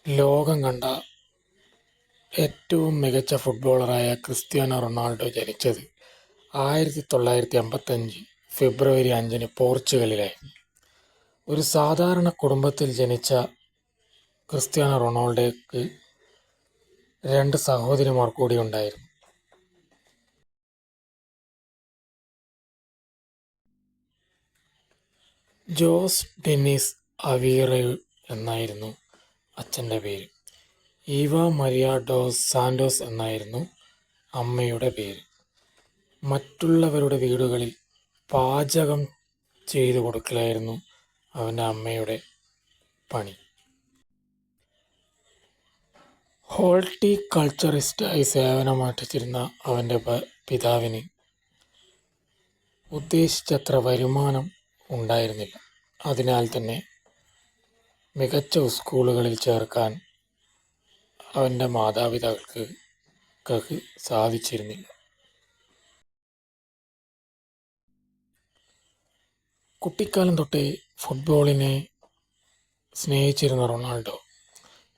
ലോകം കണ്ട ഏറ്റവും മികച്ച ഫുട്ബോളറായ ക്രിസ്ത്യാനോ റൊണാൾഡോ ജനിച്ചത് 1955 ഫെബ്രുവരി 5 പോർച്ചുഗലിലായിരുന്നു. ഒരു സാധാരണ കുടുംബത്തിൽ ജനിച്ച ക്രിസ്ത്യാനോ റൊണാൾഡോയ്ക്ക് രണ്ട് സഹോദരിമാർ കൂടി ഉണ്ടായിരുന്നു. ജോസ് ഡെന്നിസ് അവീറോ എന്നായിരുന്നു അച്ഛൻ്റെ പേര്. ഈവ മരിയ ഡോസ് സാന്റോസ് എന്നായിരുന്നു അമ്മയുടെ പേര്. മറ്റുള്ളവരുടെ വീടുകളിൽ പാചകം ചെയ്തു കൊടുക്കലായിരുന്നു അവൻ്റെ അമ്മയുടെ പണി. ഹോർട്ടികൾച്ചറിസ്റ്റായി സേവനമനുഷ്ഠിച്ചിരുന്ന അവൻ്റെ പിതാവിന് ഉദ്ദേശിച്ചത്ര വരുമാനം ഉണ്ടായിരുന്നില്ല. അതിനാൽ തന്നെ മികച്ച സ്കൂളുകളിൽ ചേർക്കാൻ അവൻ്റെ മാതാപിതാക്കൾക്ക് സാധിച്ചിരുന്നില്ല. കുട്ടിക്കാലം തൊട്ടേ ഫുട്ബോളിനെ സ്നേഹിച്ചിരുന്ന റൊണാൾഡോ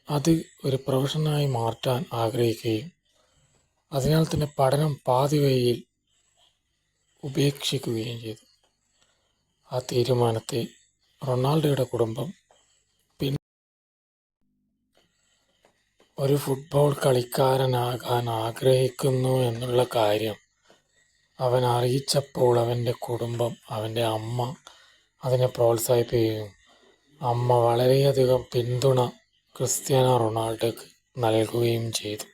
അത് ഒരു പ്രൊഫഷനായി മാറ്റാൻ ആഗ്രഹിക്കുകയും അതിനാൽ തന്നെ പഠനം പാതിവഴിയിൽ ഉപേക്ഷിക്കുകയും ചെയ്തു. ആ തീരുമാനത്തെ റൊണാൾഡോയുടെ കുടുംബം ഒരു ഫുട്ബോൾ കളിക്കാരനാകാൻ ആഗ്രഹിക്കുന്നു എന്നുള്ള കാര്യം അവൻ അറിയിച്ചപ്പോൾ അവൻ്റെ കുടുംബം, അവൻ്റെ അമ്മ അതിനെ പ്രോത്സാഹിപ്പിക്കുകയും അമ്മ വളരെയധികം പിന്തുണ ക്രിസ്ത്യാനോ റൊണാൾഡോയ്ക്ക് നൽകുകയും ചെയ്തു.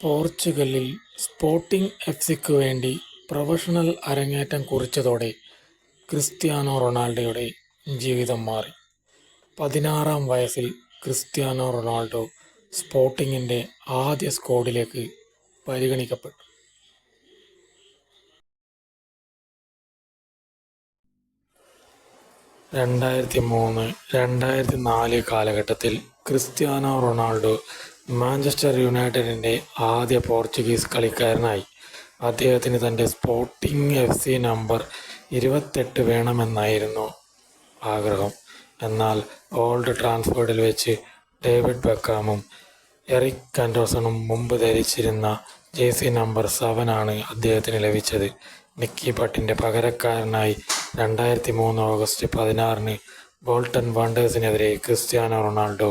പോർച്ചുഗലിൽ സ്പോർട്ടിംഗ് എഫ്.സിക്ക് വേണ്ടി പ്രൊഫഷണൽ അരങ്ങേറ്റം കുറിച്ചതോടെ ക്രിസ്ത്യാനോ റൊണാൾഡോയുടെ ജീവിതം മാറി. 16-ാം വയസ്സിൽ ക്രിസ്ത്യാനോ റൊണാൾഡോ സ്പോർട്ടിങ്ങിൻ്റെ ആദ്യ സ്ക്വാഡിലേക്ക് പരിഗണിക്കപ്പെട്ടു. 2003-2004 കാലഘട്ടത്തിൽ ക്രിസ്ത്യാനോ റൊണാൾഡോ മാഞ്ചസ്റ്റർ യുണൈറ്റഡിൻ്റെ ആദ്യ പോർച്ചുഗീസ് കളിക്കാരനായി. അദ്ദേഹത്തിന് തൻ്റെ സ്പോർട്ടിംഗ് എഫ്.സി നമ്പർ 28 വേണമെന്നായിരുന്നു ആഗ്രഹം. എന്നാൽ ഓൾഡ് ട്രാൻഫോർഡിൽ വെച്ച് ഡേവിഡ് ബെക്കാമും എറിക് കാന്റോസണും മുമ്പ് ധരിച്ചിരുന്ന ജേഴ്സി നമ്പർ 7 ആണ് അദ്ദേഹത്തിന് ലഭിച്ചത്. നിക്കി ബട്ടിൻ്റെ പകരക്കാരനായി 2003 ഓഗസ്റ്റ് 16 ബോൾട്ടൺ വാണ്ടേഴ്സിനെതിരെ ക്രിസ്ത്യാനോ റൊണാൾഡോ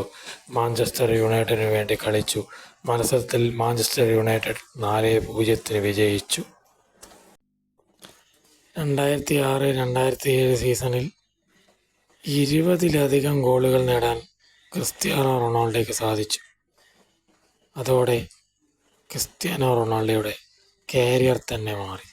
മാഞ്ചസ്റ്റർ യുണൈറ്റഡിനു വേണ്ടി കളിച്ചു. മത്സരത്തിൽ മാഞ്ചസ്റ്റർ യുണൈറ്റഡ് 4-0 വിജയിച്ചു. 2006-2007 സീസണിൽ 20-ലധികം ഗോളുകൾ നേടാൻ ക്രിസ്ത്യാനോ റൊണാൾഡോയ്ക്ക് സാധിച്ചു. അതോടെ ക്രിസ്ത്യാനോ റൊണാൾഡോയുടെ കരിയർ തന്നെ മാറി.